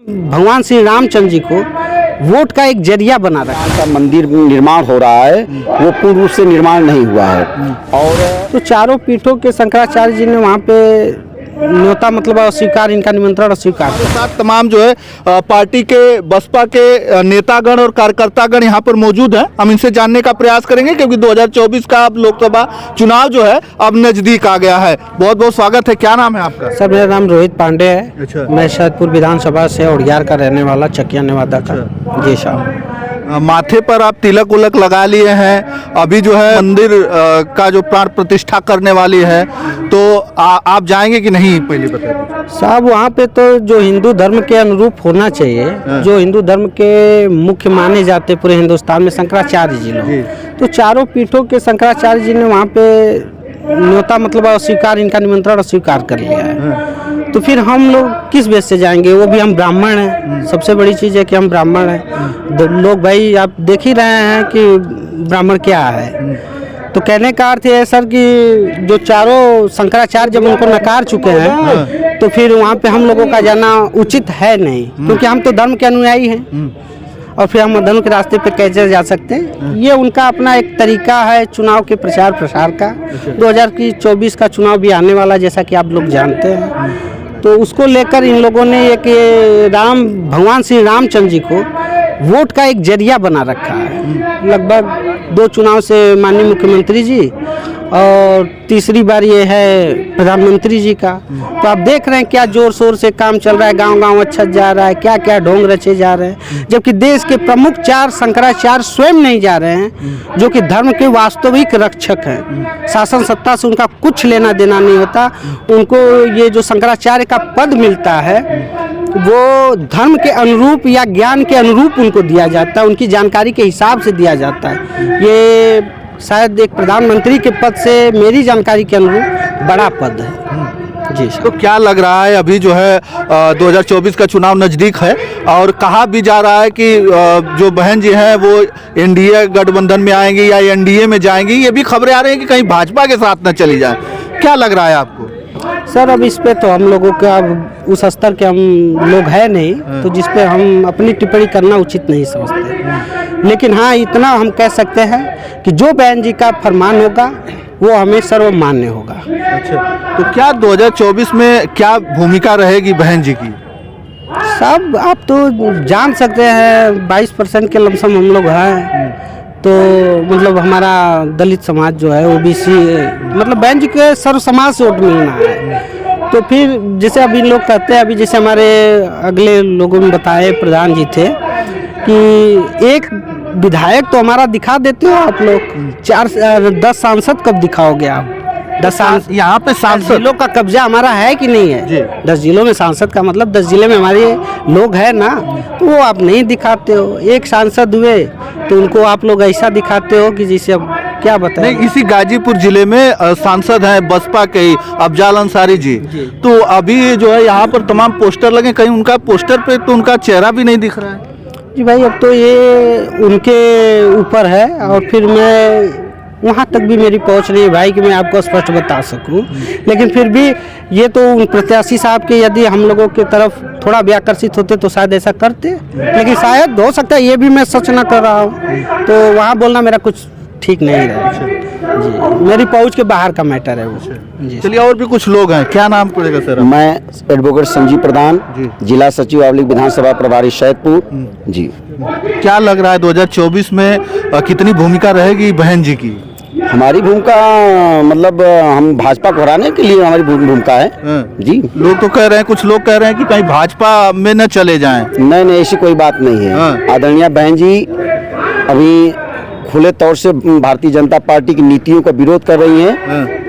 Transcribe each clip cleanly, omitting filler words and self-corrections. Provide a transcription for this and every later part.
भगवान श्री रामचंद्र जी को वोट का एक जरिया बना रखा है। का मंदिर निर्माण हो रहा है वो पूर्ण रूप से निर्माण नहीं हुआ है और तो चारों पीठों के शंकराचार्य जी ने वहाँ पे न्योता मतलब अस्वीकार, इनका निमंत्रण अस्वीकार। साथ तमाम जो है पार्टी के बसपा के नेतागण और कार्यकर्तागण यहाँ पर मौजूद हैं। हम इनसे जानने का प्रयास करेंगे क्योंकि 2024 का अब लोकसभा चुनाव जो है अब नजदीक आ गया है। बहुत बहुत स्वागत है। क्या नाम है आपका? सर मेरा नाम रोहित पांडे है। अच्छा। मैं शाहजपुर विधानसभा से उड़ियार का रहने वाला, चकिया नेवादा का। जी साहब। माथे पर आप तिलक उलक लगा लिए हैं। अभी जो है मंदिर का जो प्राण प्रतिष्ठा करने वाली है तो आप जाएंगे कि नहीं, पहले बताइए साहब। वहाँ पे तो जो हिंदू धर्म के अनुरूप होना चाहिए, जो हिंदू धर्म के मुख्य माने जाते पूरे हिंदुस्तान में शंकराचार्य जी लोग, तो चारों पीठों के शंकराचार्य जी ने वहाँ पे न्योता मतलब अस्वीकार, इनका निमंत्रण अस्वीकार कर लिया है। तो फिर हम लोग किस बेस से जाएंगे? वो भी हम ब्राह्मण हैं। सबसे बड़ी चीज़ है कि हम ब्राह्मण हैं। लोग भाई आप देख ही रहे हैं कि ब्राह्मण क्या है। तो कहने का अर्थ है सर कि जो चारों शंकराचार्य जब उनको नकार चुके हैं तो फिर वहाँ पे हम लोगों का जाना उचित है नहीं, क्योंकि हम तो धर्म के अनुयायी हैं और फिर हम धर्म के रास्ते पे कैसे जा सकते हैं? ये उनका अपना एक तरीका है चुनाव के प्रचार प्रसार का। 2024 का चुनाव भी आने वाला, जैसा कि आप लोग जानते हैं। तो उसको लेकर इन लोगों ने एक भगवान श्री रामचंद्र जी को वोट का एक जरिया बना रखा है। लगभग 2 चुनाव से माननीय मुख्यमंत्री जी और तीसरी बार ये है प्रधानमंत्री जी का। तो आप देख रहे हैं क्या जोर शोर से काम चल रहा है, गांव-गांव अच्छा जा रहा है, क्या क्या ढोंग रचे जा रहे हैं, जबकि देश के प्रमुख 4 शंकराचार्य स्वयं नहीं जा रहे हैं, जो कि धर्म के वास्तविक रक्षक हैं। शासन सत्ता से उनका कुछ लेना देना नहीं होता। उनको ये जो शंकराचार्य का पद मिलता है वो धर्म के अनुरूप या ज्ञान के अनुरूप उनको दिया जाता है, उनकी जानकारी के हिसाब से दिया जाता है। ये शायद एक प्रधानमंत्री के पद से मेरी जानकारी के अनुरूप बड़ा पद है। जी। तो क्या लग रहा है अभी जो है 2024 का चुनाव नज़दीक है और कहा भी जा रहा है कि जो बहन जी हैं वो एनडीए गठबंधन में आएंगी या एनडीए में जाएंगी? ये भी खबरें आ रही हैं कि कहीं भाजपा के साथ न चली जाए। क्या लग रहा है आपको? सर अब इस पे तो हम लोगों का उस स्तर के हम लोग हैं नहीं, तो जिस पे हम अपनी टिप्पणी करना उचित नहीं समझते। लेकिन हाँ इतना हम कह सकते हैं कि जो बहन जी का फरमान होगा वो हमें सर्वमान्य होगा। अच्छा, तो क्या 2024 में क्या भूमिका रहेगी बहन जी की? सब आप तो जान सकते हैं 22% के लमसम हम लोग हैं। तो मतलब हमारा दलित समाज जो है ओबीसी, मतलब बहन जी के सर्व समाज से वोट मिलना है। तो फिर जैसे अभी लोग कहते हैं, अभी जैसे हमारे अगले लोगों ने बताए प्रधान जी थे कि एक विधायक तो हमारा दिखा देते हो आप लोग, 10 सांसद कब दिखाओगे आप? 10 यहाँ पे सांसद जिलों का कब्जा हमारा है कि नहीं है? 10 जिलों में सांसद का मतलब 10 जिले में हमारे लोग हैं ना, तो वो आप नहीं दिखाते हो। एक सांसद हुए तो उनको आप लोग ऐसा दिखाते हो कि जिसे अब क्या बताएं। नहीं, इसी गाजीपुर जिले में सांसद हैं बसपा के अफजाल अंसारी जी। तो अभी जो है यहाँ पर तमाम पोस्टर लगे, कहीं उनका पोस्टर पे तो उनका चेहरा भी नहीं दिख रहा है। जी भाई अब तो ये उनके ऊपर है और फिर मैं वहाँ तक भी मेरी पहुँच नहीं है भाई कि मैं आपको स्पष्ट बता सकूं। लेकिन फिर भी ये तो उन प्रत्याशी साहब के यदि हम लोगों की तरफ थोड़ा भी आकर्षित होते तो शायद ऐसा करते, लेकिन शायद हो सकता है ये भी मैं सच ना कर रहा हूँ, तो वहाँ बोलना मेरा कुछ ठीक नहीं है जी। मेरी पहुँच के बाहर का मैटर है वो जी। चलिए और भी कुछ लोग हैं, क्या नाम पड़ेगा सर? मैं एडवोकेट संजीव प्रधान, जिला सचिव विधानसभा प्रभारी सैदपुर जी। क्या लग रहा है 2024 में कितनी भूमिका रहेगी बहन जी की? हमारी भूमिका मतलब हम भाजपा को हराने के लिए हमारी भूमिका है जी। लोग तो कह रहे हैं, कुछ लोग कह रहे हैं कि कहीं भाजपा में न चले जाएं। नहीं, ऐसी कोई बात नहीं है। आदरणीय बहन जी अभी खुले तौर से भारतीय जनता पार्टी की नीतियों का विरोध कर रही हैं।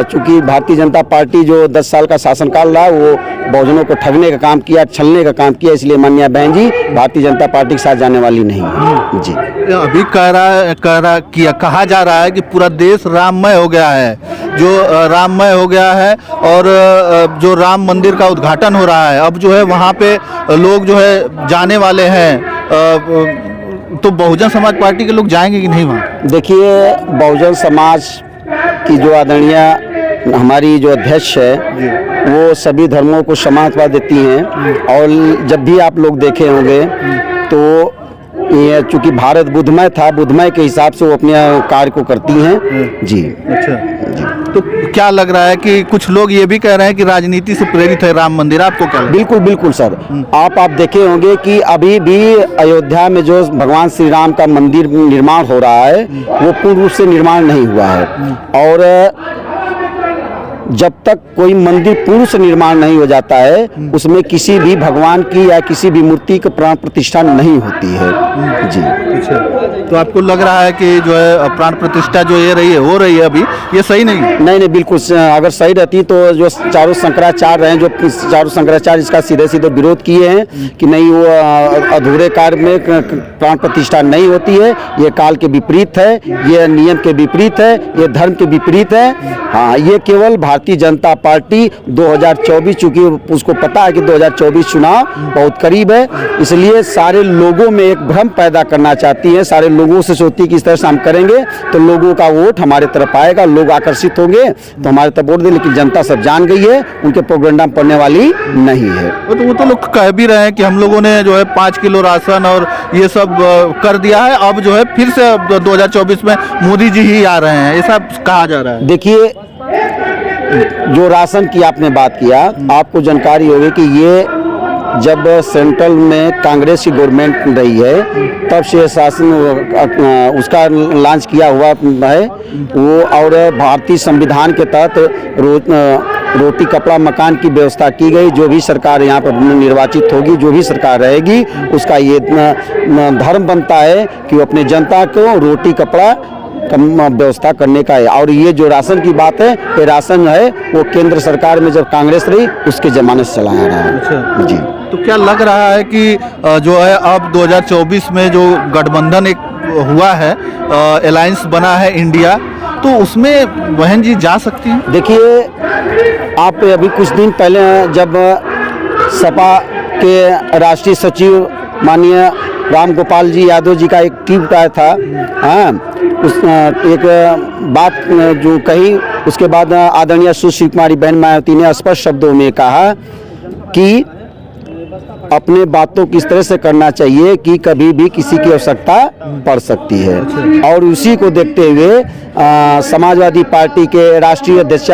चूंकि भारतीय जनता पार्टी जो 10 साल का शासनकाल रहा वो बहुजनों को ठगने का काम किया, छलने का काम किया, इसलिए माननीय बहन जी भारतीय जनता पार्टी के साथ जाने वाली नहीं है जी। अभी कहा जा रहा है कि पूरा देश राममय हो गया है, जो राममय हो गया है और जो राम मंदिर का उद्घाटन हो रहा है, अब जो है वहाँ पे लोग जो है जाने वाले हैं। तो बहुजन समाज पार्टी के लोग जाएंगे कि नहीं वहाँ? देखिए बहुजन समाज की जो आदरणीय हमारी जो अध्यक्ष है वो सभी धर्मों को समानता देती हैं, और जब भी आप लोग देखे होंगे तो ये चूंकि भारत बुद्धमय था, बुद्धमय के हिसाब से वो अपने कार्य को करती हैं जी। अच्छा, तो क्या लग रहा है कि कुछ लोग ये भी कह रहे हैं कि राजनीति से प्रेरित है राम मंदिर, आपको क्या लगता है? बिल्कुल बिल्कुल सर, आप देखे होंगे कि अभी भी अयोध्या में जो भगवान श्री राम का मंदिर निर्माण हो रहा है वो पूर्ण रूप से निर्माण नहीं हुआ है, और जब तक कोई मंदिर पूर्ण से निर्माण नहीं हो जाता है उसमें किसी भी भगवान की या किसी भी मूर्ति की प्राण प्रतिष्ठा नहीं होती है जी। अच्छा, तो आपको लग रहा है कि जो है प्राण प्रतिष्ठा जो ये रही है हो रही है अभी, ये सही नहीं है? नहीं बिल्कुल, अगर सही रहती तो जो चारों शंकराचार्य हैं, जो चारों शंकराचार्य इसका सीधे सीधे विरोध किए हैं कि नहीं वो अधूरे कार्य में प्राण प्रतिष्ठा नहीं होती है, ये काल के विपरीत है, ये नियम के विपरीत है, ये धर्म के विपरीत है। हाँ, ये केवल भारतीय जनता पार्टी 2024, चूंकि उसको पता है कि 2024 चुनाव बहुत करीब है, इसलिए सारे लोगों में एक भ्रम पैदा करना चाहती है, सारे लोगों से सोचती है कि इस तरह से हम करेंगे तो लोगों का वोट हमारे तरफ आएगा, लोग आकर्षित होंगे तो हमारे तरफ वोट दे, लेकिन जनता सब जान गई है उनके प्रोपेगेंडा पड़ने वाली नहीं है। वो तो लोग कह भी रहे हैं कि हम लोगों ने जो है 5 किलो राशन और ये सब कर दिया है, अब जो है फिर से 2024 में मोदी जी ही आ रहे हैं, ऐसा कहा जा रहा है। देखिए, जो राशन की आपने बात किया, आपको जानकारी होगी कि ये जब सेंट्रल में कांग्रेस की गवर्नमेंट रही है तब से शासन उसका लॉन्च किया हुआ है वो, और भारतीय संविधान के तहत रोटी कपड़ा मकान की व्यवस्था की गई। जो भी सरकार यहाँ पर निर्वाचित होगी, जो भी सरकार रहेगी, उसका ये धर्म बनता है कि वो अपने जनता को रोटी कपड़ा व्यवस्था करने का है। और ये जो राशन की बात है, ये राशन है वो केंद्र सरकार में जब कांग्रेस रही उसके जमाने से चलाया रहा है। अच्छा जी। तो क्या लग रहा है कि जो है अब 2024 में जो गठबंधन एक हुआ है, अलायंस बना है इंडिया, तो उसमें बहन जी जा सकती हैं? देखिए, आप अभी कुछ दिन पहले जब सपा के राष्ट्रीय सचिव माननीय राम गोपाल जी यादव जी का एक ट्वीट आया था, हाँ, उस एक बात जो कही, उसके बाद आदरणीय सुश्री कुमारी बहन मायावती ने स्पष्ट शब्दों में कहा कि अपने बातों की इस तरह से करना चाहिए कि कभी भी किसी की आवश्यकता पड़ सकती है। और उसी को देखते हुए समाजवादी पार्टी के राष्ट्रीय अध्यक्ष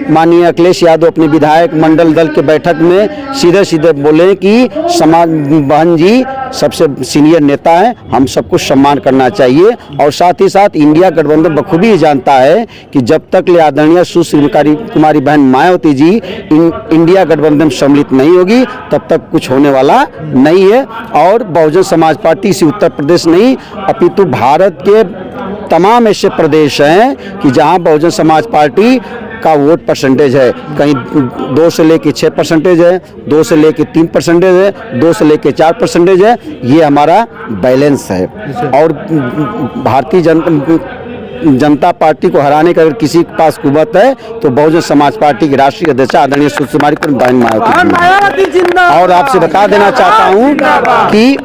माननीय अखिलेश यादव अपने विधायक मंडल दल के बैठक में सीधे सीधे बोले कि समाज बहन जी सबसे सीनियर नेता हैं, हम सबको सम्मान करना चाहिए। और साथ ही साथ इंडिया गठबंधन बखूबी जानता है कि जब तक ले आदरणीय सुश्री कुमारी बहन मायावती जी इंडिया गठबंधन में सम्मिलित नहीं होगी तब तक कुछ होने वाला नहीं है। और बहुजन समाज पार्टी से उत्तर प्रदेश नहीं अपितु भारत के तमाम ऐसे प्रदेश हैं कि जहां बहुजन समाज पार्टी का वोट परसेंटेज है, कहीं 2 से लेके 6% है, 2 से लेके 3% है, 2 से लेके 4% है। ये हमारा बैलेंस है। और भारतीय जनता पार्टी को हराने का अगर किसी के पास कुवत है तो बहुजन समाज पार्टी की राष्ट्रीय अध्यक्ष आदरणीय सुश्री बहन मायावती। और आपसे बता देना चाहता हूँ कि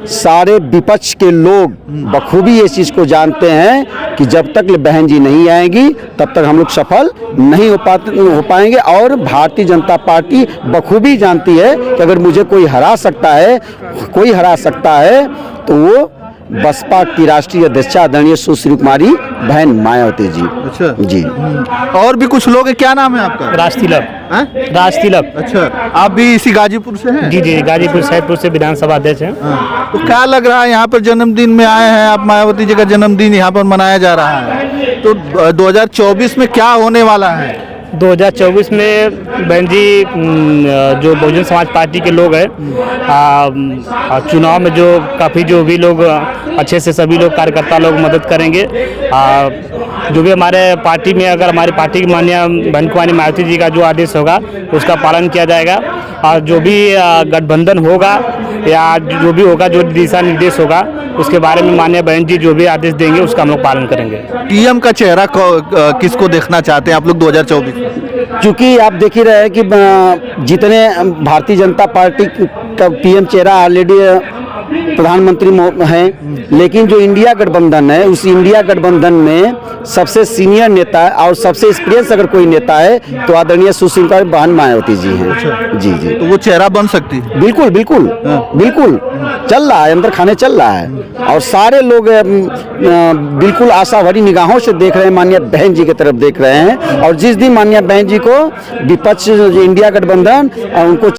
सारे विपक्ष के लोग बखूबी ये चीज़ को जानते हैं कि जब तक बहन जी नहीं आएगी तब तक हम लोग सफल नहीं हो पाएंगे। और भारतीय जनता पार्टी बखूबी जानती है कि अगर मुझे कोई हरा सकता है तो वो बसपा की राष्ट्रीय अध्यक्ष आदरणीय सुश्री कुमारी बहन मायावती जी। अच्छा जी। और भी कुछ लोग हैं, क्या नाम है आपका? राज तिलक। अच्छा, आप भी इसी गाजीपुर से हैं? जी, गाजीपुर सैदपुर से विधानसभा अध्यक्ष हैं। तो क्या लग रहा है यहाँ पर जन्मदिन में आए हैं आप, मायावती जी का जन्मदिन यहाँ पर मनाया जा रहा है, तो 2024 में क्या होने वाला है? 2024 में बहन जी जो बहुजन समाज पार्टी के लोग हैं, चुनाव में जो काफ़ी जो भी लोग अच्छे से सभी लोग कार्यकर्ता लोग मदद करेंगे। जो भी हमारे पार्टी में, अगर हमारी पार्टी की माननीय बहन कुमारी मायावती जी का जो आदेश होगा उसका पालन किया जाएगा। और जो भी गठबंधन होगा या जो भी होगा, जो दिशा निर्देश होगा, उसके बारे में माननीय बहन जी जो भी आदेश देंगे उसका हम लोग पालन करेंगे। पीएम का चेहरा किसको देखना चाहते हैं आप लोग 2024? क्योंकि आप देख ही रहे हैं कि जितने भारतीय जनता पार्टी का पीएम चेहरा ऑलरेडी प्रधानमंत्री हैं, लेकिन जो इंडिया गठबंधन है उस इंडिया गठबंधन में सबसे सीनियर नेता और सबसे एक्सपीरियंस अगर कोई नेता है तो आदरणीय सुशील कुमार बहन मायावती जी हैं। जी जी, तो वो चेहरा बन सकती है। बिल्कुल बिल्कुल बिल्कुल चल रहा है, अंदर खाने चल रहा है और सारे लोग बिल्कुल आशा भरी निगाहों से देख रहे हैं, माननीय बहन जी की तरफ देख रहे हैं। और जिस दिन माननीय बहन जी को विपक्ष इंडिया गठबंधन उनको